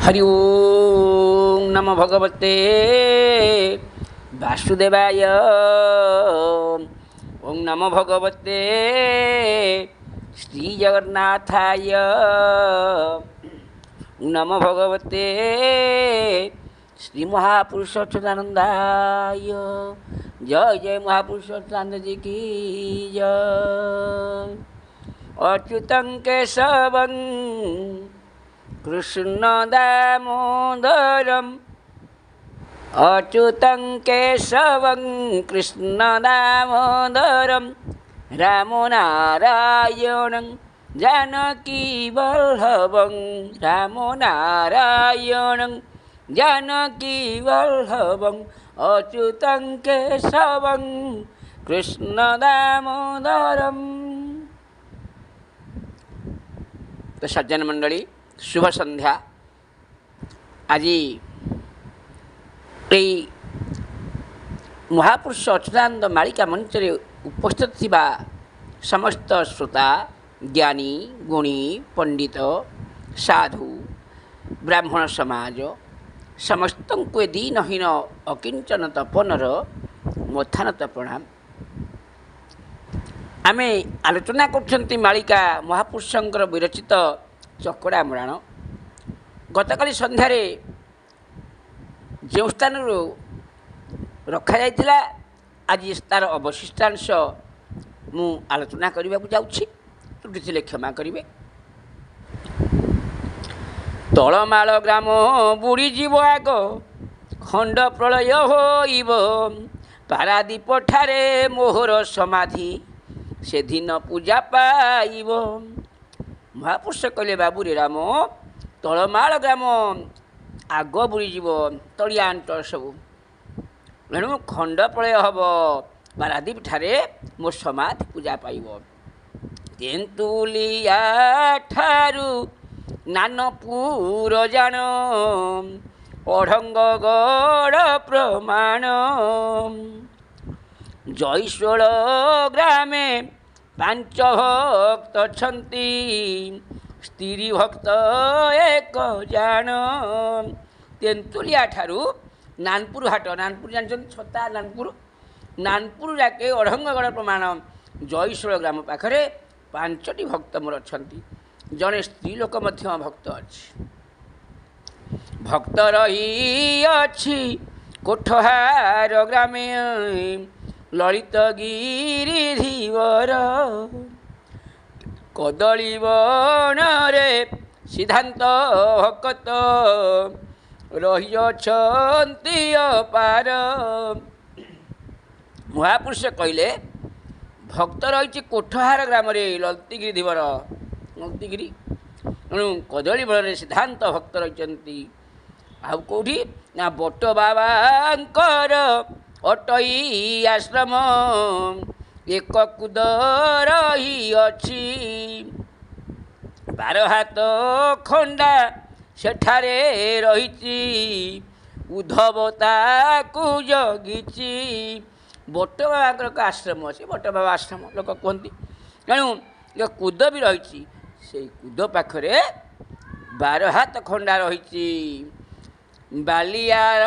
हरि ओं नमो भगवते वासुदेवाय। ओं नमो भगवते श्री जगन्नाथाय। नमो भगवते श्री महापुरुष सच्चिदानंदाय। जय जय महापुरुष सच्चिदानंद जी की जय। अच्युतं केशवं कृष्ण दामोदरम् अच्युतं केशवं कृष्ण दामोदरं रामो नारायणं जानकी वल्लभं रामो नारायणं जानकी वल्लभं अच्युतं केशवं कृष्ण दामोदरम्। तो सज्जन मंडली शुभ संध्या। आज महापुरुष अच्युतानंद मालिका मंच उपस्थित थिबा समस्त श्रोता ज्ञानी गुणी पंडित साधु ब्राह्मण समाज समस्त को दीनहीन अकिंचन तपनर मथानत प्रणाम। आमे आलोचना करछंती मालिका महापुरुषंकर विरचित चकड़ा मुराण। गतकाली संध्यारे जो स्थान रखा जाइतिला आज तार अवशिष्टांश मु आलोचना करने को जाऊँगी। त्रुटि थिले क्षमा करिवे। तलमाल ग्राम बुड़ीजीव आग खंड प्रलय होइब पारादीप ठारे मोहर समाधि से दिन पूजा पाइब। महापुरुष कहले बाबू रे राम तलमाल ग्राम आग बुड़ीजीव तलिया अंचल सबू तेणु खंड प्रलय हम पारादीप ठारे मो समाधि पूजा पाइब। तेंतुलिया ठारू नानपुर जान अढ़ंगगढ़ प्रमाण जयसोल ग्रामे पांच भक्त छंती स्त्री भक्त एक जान। तेंतुलिया ठारू नानपुर हाट नानपुर जानते छता नानपुर जाके अढ़ंगगढ़ प्रमाण जयसोल ग्राम पाखरे पांचटी भक्त मोर अच्छा जड़े स्त्री लोक भक्त अच्छी भक्त रही अच्छी कोठहार ग्रामे ललित गिरिधीवर कदली बणरे सिद्धांत भक्त रही अछंती अपार। महापुरुष कहले भक्त रही कोठहार ग्राम ललितगिरी धीवर ललितगिरी तेणु कदली बणरे सिद्धांत भक्त रही आउ कौटी ना बट बाबांकर अटई आश्रम एक कुद रही अच्छी बार हाथ खंडा सेठारे रही उद्धवता को जगिची। बट बाबा आश्रम अच्छे बट बाबा आश्रम लोक कहती तेणु कुद भी रही से कुद पाखरे बार हाथ खंडा रही बालियार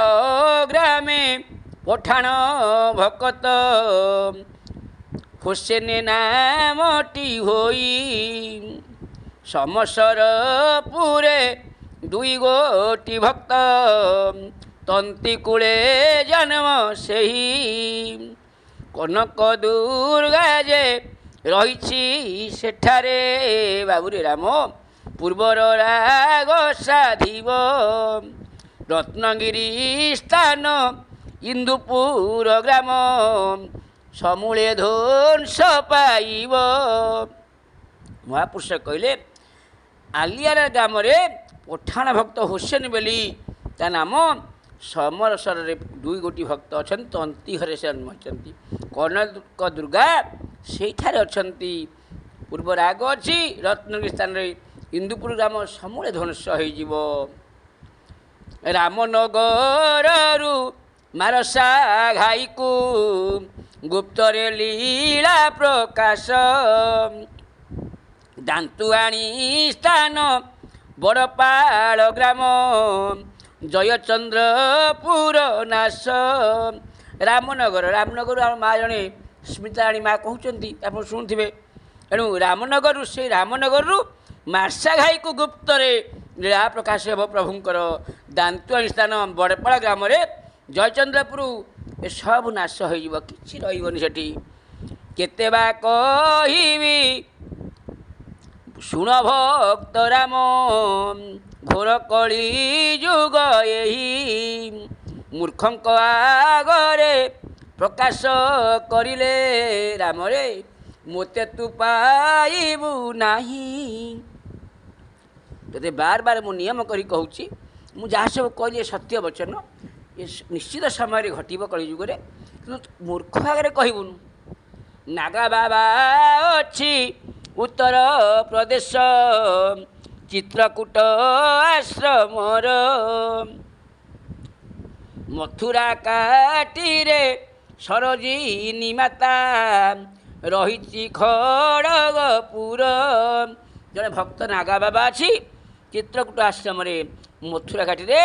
ग्रामे पठाण भकत हुसेन नामटी होई समसरपुरे दुई गोटी भक्त तंती कूले जन्म सेही कनक दुर्गा जे रही सेठारे बाबुरे राम पूर्वर राग साधिब रत्नगिरी स्थान इंदुपुर ग्राम समूले ध्वंस पाइब। महापुरुष कहले आलियार ग्राम पठाण भक्त हुसेन बेली ता नाम समरसर दुई गोटी भक्त अच्छा तंती घरे से जन्म होती कनक दुर्गा से अच्छा पूर्व राग अच्छी रत्नगिरी स्थान इंदुपुर ग्राम समूले ध्वंस हो रामनगर मारसा घाई को गुप्तरे लीला प्रकाश दांतुआणी स्थान ବଡ଼ପାଳ ଗ୍ରାମ ଜୟଚନ୍ଦ୍ରପୁର ନାଶ। ରାମନଗର ଆମ ମା ଜଣେ ସ୍ମିତାରାଣୀ ମା କହୁଛନ୍ତି, ଆପଣ ଶୁଣୁଥିବେ। ଏଣୁ ରାମନଗରରୁ ସେଇ ରାମନଗରରୁ ମାର୍ଶାଘାଇକୁ ଗୁପ୍ତରେ ଲୀଳା ପ୍ରକାଶ ହେବ ପ୍ରଭୁଙ୍କର। ଦାନ୍ତୁଆଣୀ ସ୍ଥାନ ବଡ଼ପାଳ ଗ୍ରାମରେ ଜୟଚନ୍ଦ୍ରପୁର ଏସବୁ ନାଶ ହୋଇଯିବ, କିଛି ରହିବନି ସେଠି। କେତେ ବା କହିବି ଶୁଣ ଭକ୍ତ ରାମ, ଘୋର କଳି ଯୁଗ ଏହି ମୂର୍ଖଙ୍କ ଆଗରେ ପ୍ରକାଶ କରିଲେ ରାମରେ ମୋତେ ତୁ ପାଇବୁ ନାହିଁ। ତୋତେ ବାର ବାର ମୁଁ ନିୟମ କରି କହୁଛି, ମୁଁ ଯାହା ସବୁ କହିଲି ଏ ସତ୍ୟ ବଚନ, ଏ ନିଶ୍ଚିତ ସମୟରେ ଘଟିବ କଳିଯୁଗରେ, କିନ୍ତୁ ମୂର୍ଖ ଆଗରେ କହିବୁନୁ। ନାଗା ବାବା ଅଛି ଉତ୍ତର ପ୍ରଦେଶ, ଚିତ୍ରକୂଟ ଆଶ୍ରମର ମଥୁରା କାଟିରେ ସରୋଜିନୀ ମାତା ରହିଛି ଖଡ଼ଗପୁର। ଜଣେ ଭକ୍ତ ନାଗା ବାବା ଅଛି ଚିତ୍ରକୂଟ ଆଶ୍ରମରେ, ମଥୁରା ଘାଟିରେ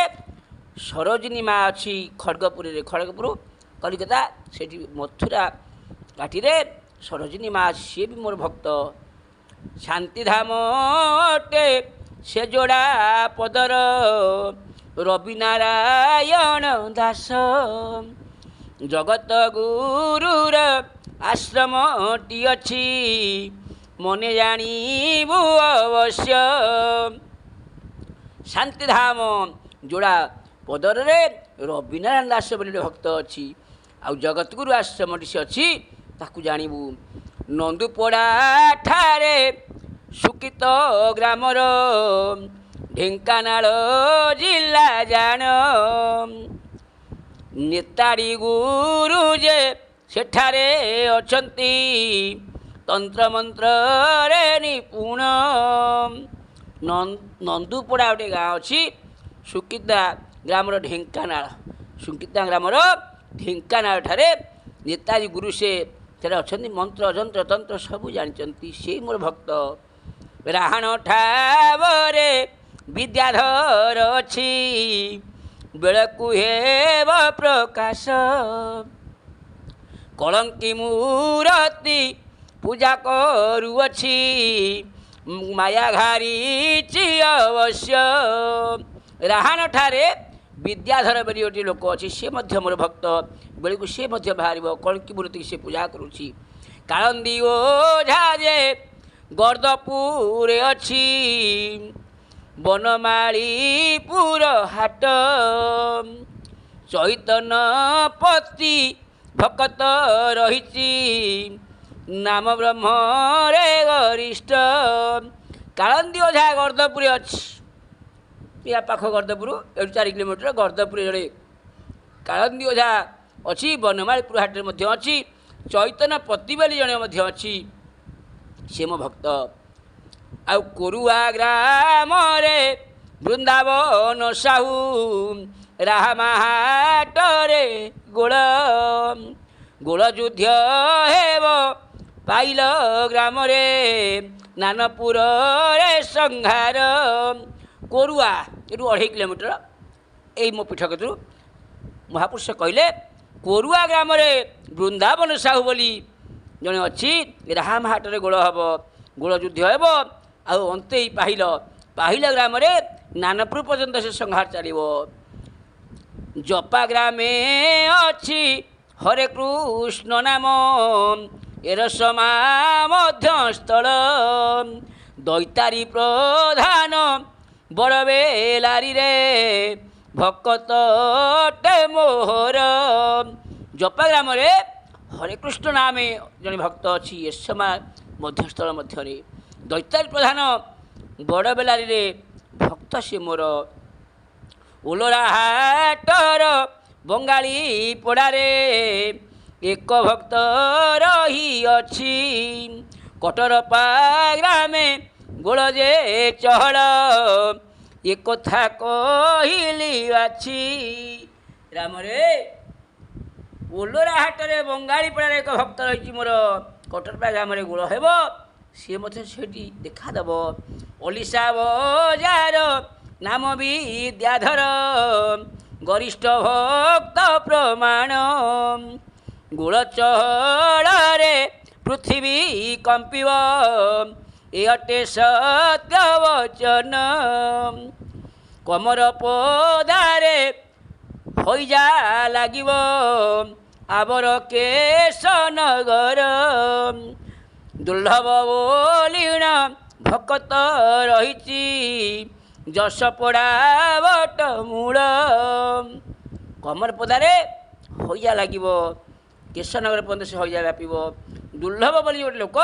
ସରୋଜିନୀ ମା ଅଛି ଖଡ଼ଗପୁରରେ, ଖଡ଼ଗପୁର କଲିକତା, ସେଠି ମଥୁରା ଘାଟିରେ ସରୋଜିନୀ ମା, ସିଏ ବି ମୋର ଭକ୍ତ। ଶାନ୍ତିଧାମ ଅଟେ ସେ ଯୋଡ଼ା ପଦର, ରବି ନାରାୟଣ ଦାସ। ଜଗତ ଗୁରୁର ଆଶ୍ରମଟି ଅଛି, ମନେ ଜାଣିବୁ ଅବଶ୍ୟ। ଶାନ୍ତିଧାମ ଯୋଡ଼ା ପଦରରେ ରବିନାରାୟଣ ଦାସ ବୋଲି ଭକ୍ତ ଅଛି, ଆଉ ଜଗତଗୁରୁ ଆଶ୍ରମଟି ସେ ଅଛି, ତାକୁ ଜାଣିବୁ। ନନ୍ଦୁପଡ଼ା ଠାରେ ସୁକିତ ଗ୍ରାମର, ଢେଙ୍କାନାଳ ଜିଲ୍ଲା ଜାଣ। ନେତାଡ଼ି ଗୁରୁ ଯେ ସେଠାରେ ଅଛନ୍ତି, ତନ୍ତ୍ରମନ୍ତ୍ରରେ ନିପୁଣ। ନନ୍ଦୁପଡ଼ା ଗୋଟେ ଗାଁ ଅଛି, ସୁକିତା ଗ୍ରାମର ଢେଙ୍କାନାଳ, ସୁକିତା ଗ୍ରାମର ଢେଙ୍କାନାଳ ଠାରେ ନେତାଜୀ ଗୁରୁ ସେ ସେଟା ଅଛନ୍ତି, ମନ୍ତ୍ର ଯନ୍ତ୍ର ତନ୍ତ୍ର ସବୁ ଜାଣିଛନ୍ତି, ସେଇ ମୋର ଭକ୍ତ। ରାହାଣ ଠାବରେ ବିଦ୍ୟାଧର ଅଛି, ବେଳକୁ ହେବ ପ୍ରକାଶ। କଳଙ୍କି ମୂରତି ପୂଜା କରୁଅଛି, ମାୟା ଘାରିଛି ଅବଶ୍ୟ। ରାହାଣ ଠାରେ ବିଦ୍ୟାଧର ବୋଲି ଗୋଟିଏ ଲୋକ ଅଛି, ସେ ମଧ୍ୟ ମୋର ଭକ୍ତ, ବେଳକୁ ସେ ମଧ୍ୟ ବାହାରିବ। କଳଙ୍କି ମୂର୍ତ୍ତିକି ସେ ପୂଜା କରୁଛି। କାଳନ୍ଦୀ ଓଝା ଯେ ଗର୍ଦ୍ଦପୁରେ ଅଛି, ବନମାଳୀପୁର ହାଟ। ଚୈତନ୍ୟପତି ଭକତ ରହିଛି, ନାମ ବ୍ରହ୍ମରେ ଗରିଷ୍ଠ। କାଳନ୍ଦୀ ଓଝା ଗର୍ଦ୍ଦପୁରେ ଅଛି, ଏହା ପାଖ ଗର୍ଦ୍ଦପୁର, ଏଠୁ 4 କିଲୋମିଟର ଗର୍ଦ୍ଦପୁରରେ ଜଣେ କାଳନ୍ଦୀ ଓଝା ଅଛି, ବନମାଳୀପୁର ହାଟରେ ମଧ୍ୟ ଅଛି। ଚୈତନ୍ୟପତି ବୋଲି ଜଣେ ମଧ୍ୟ ଅଛି, ସେ ମୋ ଭକ୍ତ। ଆଉ କୋରୁଆ ଗ୍ରାମରେ ବୃନ୍ଦାବନ ସାହୁ, ରାହାମାହାଟରେ ଗୋଳ। ଗୋଳ ଯୁଦ୍ଧ ହେବ ପାଇଲ ଗ୍ରାମରେ, ନାନପୁରରେ ସଂହାର। କୋରୁଆ ଏଠୁ 2.5 କିଲୋମିଟର, ଏଇ ମୋ ପୀଠ କତିରୁ ମହାପୁରୁଷ କହିଲେ, କୋରୁଆ ଗ୍ରାମରେ ବୃନ୍ଦାବନ ସାହୁ ବୋଲି ଜଣେ ଅଛି, ରାହାମାହାଟରେ ଗୋଳ ହେବ, ଗୋଳ ଯୁଦ୍ଧ ହେବ, ଆଉ ଅନ୍ତେଇ ପାହିଲ ଗ୍ରାମରେ ନାନପୁର ପର୍ଯ୍ୟନ୍ତ ସେ ସଂହାର ଚାଲିବ। ଜପା ଗ୍ରାମେ ଅଛି ହରେ କୃଷ୍ଣ ନାମ, ଏରସମା ମଧ୍ୟସ୍ଥଳ। ଦୈତାରୀ ପ୍ରଧାନ ବଡ଼ବେଲାରୀରେ, ଭକତ ମୋହର। ଜପା ଗ୍ରାମରେ ହରେ କୃଷ୍ଣ ନାମେ ଜଣେ ଭକ୍ତ ଅଛି, ଏରସମା ମଧ୍ୟସ୍ଥଳ ମଧ୍ୟରେ। ଦୈତାରୀ ପ୍ରଧାନ ବଡ଼ବେଲାରୀରେ ଭକ୍ତ ସେ ମୋର। ଓଲରା ହାଟର ବଙ୍ଗାଳୀ ପଡ଼ାରେ ଏକ ଭକ୍ତ ରହିଅଛି, କଟରପା ଗ୍ରାମେ ଗୋଳ ଯେ ଚହଳ। ଏକଥା କହିଲି ଅଛି ରାମରେ। ଓଲରା ହାଟରେ ବଙ୍ଗାଳୀ ପଡ଼ାରେ ଏକ ଭକ୍ତ ରହିଛି ମୋର, କଟରପା ଗ୍ରାମରେ ଗୋଳ ହେବ, ସିଏ ମଧ୍ୟ ସେଠି ଦେଖାଦେବ। ଓଲିଶା ବଜାର ନାମ ବିଦ୍ୟାଧର, ଗରିଷ୍ଠ ଭକ୍ତ ପ୍ରମାଣ, ଗୁଳଚଳରେ ପୃଥିବୀ କମ୍ପିବ, ଏ ଅଟେ ସତ୍ୟ ବଚନ। କମର ପଦାରେ ହୋଇଯା ଲାଗିବ, ଆବର କେଶ ନଗର, ଦୁର୍ଲଭ ବୋଲିଣ ଭକତ ରହିଛି, ଯଶପଡ଼ା ବଟ ମୂଳ। କମର ପଦାରେ ହଇଜା ଲାଗିବ, କେଶନଗର ପର୍ଯ୍ୟନ୍ତ ସେ ହଇଜା ବ୍ୟାପିବ। ଦୁର୍ଲଭ ବୋଲି ଗୋଟେ ଲୋକ,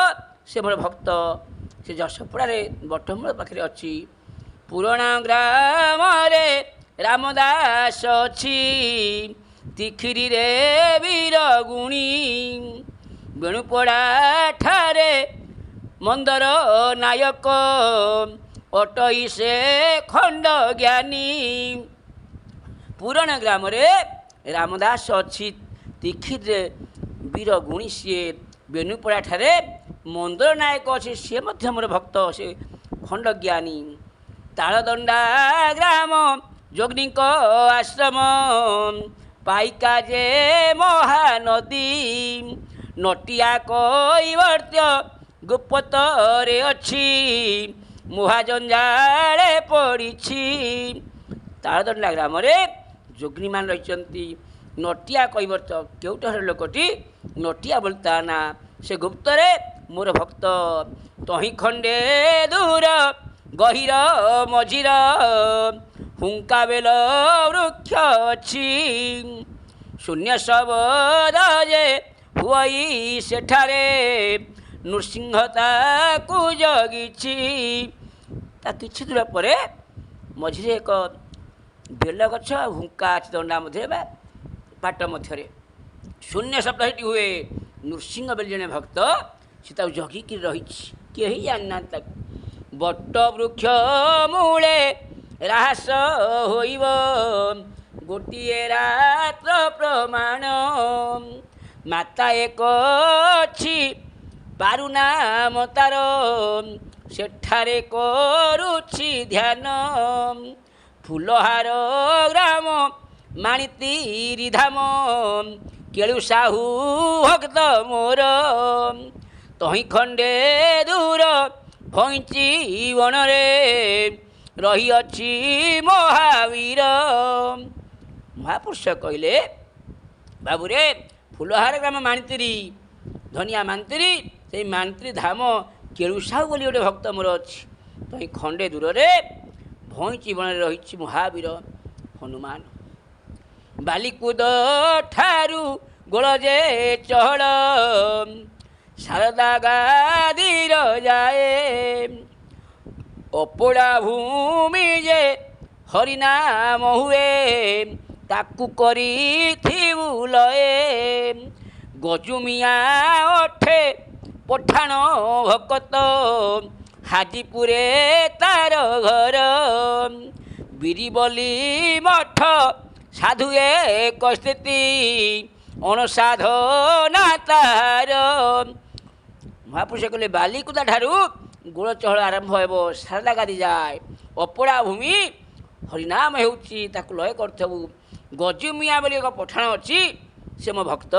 ସେ ମୋର ଭକ୍ତ, ସେ ଯଶପଡ଼ାରେ ବଟମୂଳ ପାଖରେ ଅଛି। ପୁରୁଣା ଗ୍ରାମରେ ରାମଦାସ ଅଛି, ତିଖିରିରେ ବୀର ଗୁଣୀ, ବେଣୁପଡ଼ା ଠାରେ ମନ୍ଦର ନାୟକ, ଅଟଇ ସେ ଖଣ୍ଡ ଜ୍ଞାନୀ। ପୁରାଣ ଗ୍ରାମରେ ରାମଦାସ ଅଛି, ତିଖିରିରେ ବୀର ଗୁଣୀ ସିଏ, ବେଣୁପଡ଼ା ଠାରେ ମନ୍ଦର ନାୟକ ଅଛି, ସିଏ ମଧ୍ୟ ମୋର ଭକ୍ତ, ସେ ଖଣ୍ଡ ଜ୍ଞାନୀ। ତାଳଦଣ୍ଡା ଗ୍ରାମ ଯୋଗୀଙ୍କ ଆଶ୍ରମ, ପାଇକା ଯେ ମହାନଦୀ, ନଟିଆ କୈବର୍ତ୍ୟ ଗୁପ୍ତରେ ଅଛି, ମହାଜଞ୍ଜାଳେ ପଡ଼ିଛି। ତାଳଦଣ୍ଡା ଗ୍ରାମରେ ଯୋଗୀମାନେ ରହିଛନ୍ତି। ନଟିଆ କୈବର୍ତ୍ୟ କେଉଁଠାର ଲୋକଟି, ନଟିଆ ବୋଲି ତା ନାଁ, ସେ ଗୁପ୍ତରେ ମୋର ଭକ୍ତ। ତହିଁ ଖଣ୍ଡେ ଦୂର ଗହିର ମଝିର, ହୁଙ୍କା ବେଲ ବୃକ୍ଷ ଅଛି, ଶୂନ୍ୟ ଶବଦ ଯେ ହୁଅଇ ସେଠାରେ, ନୃସିଂହ ତାକୁ ଜଗିଛି। ତା କିଛି ଦୂର ପରେ ମଝିରେ ଏକ ବେଲ ଗଛ, ହୁଙ୍କା ଅଛି ଦଣ୍ଡା ମଧ୍ୟରେ ବା ପାଟ ମଧ୍ୟରେ, ଶୂନ୍ୟ ଶବ୍ଦ ସେଠି ହୁଏ। ନୃସିଂହ ବୋଲି ଜଣେ ଭକ୍ତ, ସେ ତାକୁ ଜଗିକି ରହିଛି, କେହି ଜାଣିନାହାନ୍ତି ତାକୁ। ବଟ ବୃକ୍ଷ ମୂଳେ ରାହାସ ହୋଇବ, ଗୋଟିଏ ରାତ୍ର ପ୍ରମାଣ, ମାତା ଏକ ଅଛି ପାରୁନାମ ତାର, ସେଠାରେ କରୁଛି ଧ୍ୟାନ। ଫୁଲହାର ଗ୍ରାମ ମାଣିତିରି ଧାମ, କେଳୁ ସାହୁ ଭକ୍ତ ମୋର, ତହିଁ ଖଣ୍ଡେ ଦୂର ଭଇଁଚି ବଣରେ, ରହିଅଛି ମହାବୀର। ମହାପୁରୁଷ କହିଲେ, ବାବୁରେ ଫୁଲହାର ଗ୍ରାମ ମାଣିତିରି, ଧନିଆ ମାଣିତିରି, ସେଇ ମାଣିତିରି ଧାମ କେଳୁ ସାହୁ ବୋଲି ଗୋଟେ ଭକ୍ତ ମୋର ଅଛି, ତହିଁ ଖଣ୍ଡେ ଦୂରରେ ଭଇଁଚି ବଣରେ ରହିଛି ମହାବୀର ହନୁମାନ। ବାଲିକୁଦ ଠାରୁ ଗୋଳ ଯେ ଚହଳ, ଶାରଦା ଗାଦିର ଯାଏ, ଅପୋଡ଼ା ଭୂମି ଯେ ହରିନାମ ହୁଏ, ତାକୁ କରିଥିବୁ ଲଏ, ଗଜୁମିଆ ଅଠେ ପଠାଣ ଭକତ, ହାଜିପୁରେ ତାର ଘର, ବିରିବଲି ମଠ ସାଧୁ ଏକ ସ୍ଥିତି, ଅଣସାଧନା ତାହାର। ମହାପୁରୁଷ କହିଲେ, ବାଲିକୁଦା ଠାରୁ ଗୋଳ ଚହଳ ଆରମ୍ଭ ହେବ, ଶାରଦା ଗାଦି ଯାଏ, ଅପଡ଼ା ଭୂମି ହରିନାମ ହେଉଛି, ତାକୁ ଲୟ କରିଥିବୁ। ଗଜୁମିଆ ବୋଲି ଏକ ପଠାଣ ଅଛି, ସେ ମୋ ଭକ୍ତ,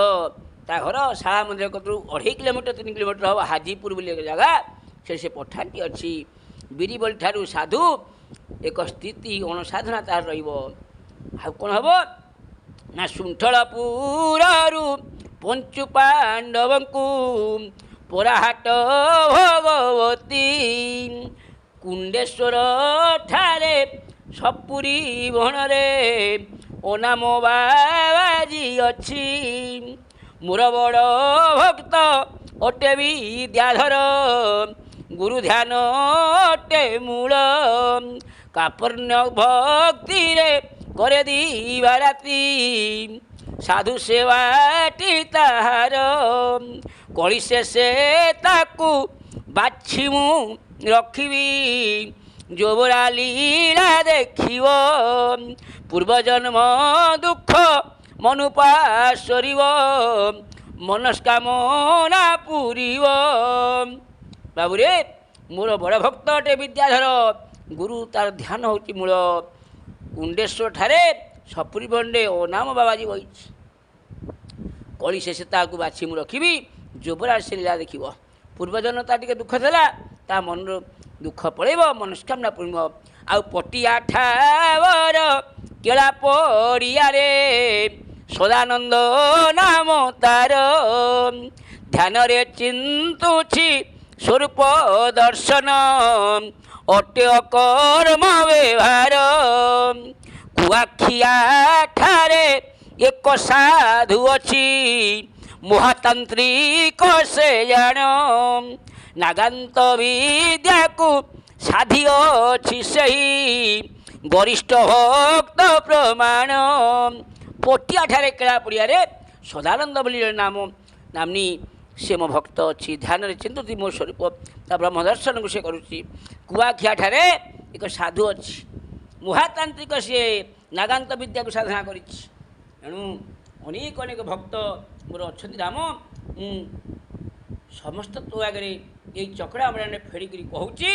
ତା ଘର ଶାଳା ମନ୍ଦିର କତରୁ 2.5 କିଲୋମିଟର 3 କିଲୋମିଟର ହେବ, ହାଜିପୁର ବୋଲି ଏକ ଜାଗା, ସେ ପଠାଣଟି ଅଛି। ବିରିବଲି ଠାରୁ ସାଧୁ ଏକ ସ୍ଥିତି, ଅଣସାଧନା ତାହାର ରହିବ। ଆଉ କ'ଣ ହେବ ନା, ଶୁଣ୍ଠଳପୁରରୁ ପଞ୍ଚୁ ପାଣ୍ଡବଙ୍କୁ ପରାହାଟ ଭଗବତୀ, କୁଣ୍ଡେଶ୍ୱର ଠାରେ ସପୁରୀ ବଣରେ, ଅନାମ ବାବାଜୀ ଅଛି, ମୋର ବଡ଼ ଭକ୍ତ ଅଟେ ବିଦ୍ୟାଧର, ଗୁରୁ ଧ୍ୟାନ ଅଟେ ମୂଳ, କାପର୍ଣ୍ୟ ଭକ୍ତିରେ করে দিবা রাতি, সাধু সেবাটি তাহার, কলি শেষে তাকু বাছি মু রখিবি, যোবরা লীলা দেখিব, পূর্বজন্ম দুঃখ মনু পাশরিব, মনস্কামনা পুরিব। ବାବୁରେ ମୋର ବଡ଼ ଭକ୍ତ ଅଟେ ବିଦ୍ୟାଧର। ଗୁରୁ ତାର ଧ୍ୟାନ ହେଉଛି ମୂଳ। କୁଣ୍ଡେଶ୍ୱର ଠାରେ ସପୁରୀ ବଣ୍ଡେ ଓ ନାମ ବାବାଜୀ ବହିଛି। କଳି ଶେଷେ ତାହାକୁ ବାଛି ମୁଁ ରଖିବି, ଯୁବରାଜ ସେ ଲୀଳା ଦେଖିବ। ପୂର୍ବଜନ୍ମ ତା ଟିକେ ଦୁଃଖ ଥିଲା, ତା ମନର ଦୁଃଖ ପଳେଇବ, ମନସ୍କାମନା ପୂର୍ଣ୍ଣ। ଆଉ ପଟିଆ ଠାବର କେଳା ପଡ଼ିଆରେ ସଦାନନ୍ଦ ନାମ ତାର, ଧ୍ୟାନରେ ଚିନ୍ତୁଛି ସ୍ୱରୂପ ଦର୍ଶନ, ଅଟେ ଅକର୍ମ ବ୍ୟବହାର। କୁଆଖିଆ ଠାରେ ଏକ ସାଧୁ ଅଛି, ମହାତାନ୍ତ୍ରିକ ସେ ଜାଣ, ନାଗାନ୍ତ ବିଦ୍ୟାକୁ ସାଧିଅଛି ସେହି, ବରିଷ୍ଠ ଭକ୍ତ ପ୍ରମାଣ। ପଟିଆ ଠାରେ କେଳା ପଡ଼ିଆରେ ସଦାନନ୍ଦ ବୋଲି ନାମ୍ନୀ ସେ ମୋ ଭକ୍ତ ଅଛି, ଧ୍ୟାନରେ ଚିନ୍ତୁଛି ମୋ ସ୍ୱରୂପ, ତା ବ୍ରହ୍ମ ଦର୍ଶନକୁ ସେ କରୁଛି। କୁଆଖିଆ ଠାରେ ଏକ ସାଧୁ ଅଛି, ମହାତାନ୍ତ୍ରିକ ସିଏ ନାଗାନ୍ତ ବିଦ୍ୟାକୁ ସାଧନା କରିଛି। ଏଣୁ ଅନେକ ଅନେକ ଭକ୍ତ ମୋର ଅଛନ୍ତି ରାମ। ମୁଁ ସମସ୍ତ ତୋ ଆଗରେ ଏଇ ଚକଡ଼ା ମେଳାରେ ଫେରିକିରି କହୁଛି,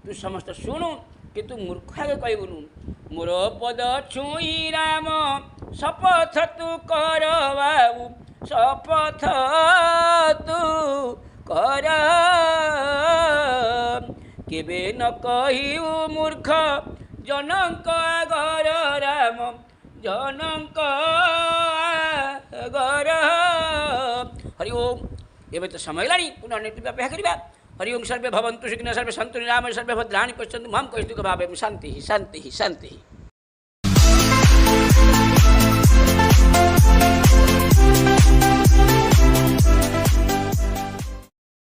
ତୁ ସମସ୍ତ ଶୁଣୁ, କିନ୍ତୁ ମୂର୍ଖ ଆଗେ କହିବୁନୁ। ମୋର ପଦ ଛୁଇଁ ରାମ ଶପଥ ତୁ କର ବାବୁ, ଶପଥ ତୁ କର, କେବେ ନ କହିବୁ ମୂର୍ଖ ଜନଙ୍କ ଆଗର ରାମ, ଜନଙ୍କ ଆଗର। ହରି ଓମ୍। ଏବେ ତ ସମୟ ହେଲାଣି, ପୁନଃ ନେତୃତ୍ୱ ଅପେକ୍ଷା କରିବା। ହରି ଓମ୍। ସର୍ବେ ଭବନ୍ତୁ ସୁଖିନଃ, ସର୍ବେ ସନ୍ତୁ ନିରାମୟ, ସର୍ବେ ଭଦ୍ରାଣି ପଶ୍ୟନ୍ତୁ ମାଂ କୈତୁକ ଭାବେ। ଶାନ୍ତି ଶାନ୍ତି ଶାନ୍ତି।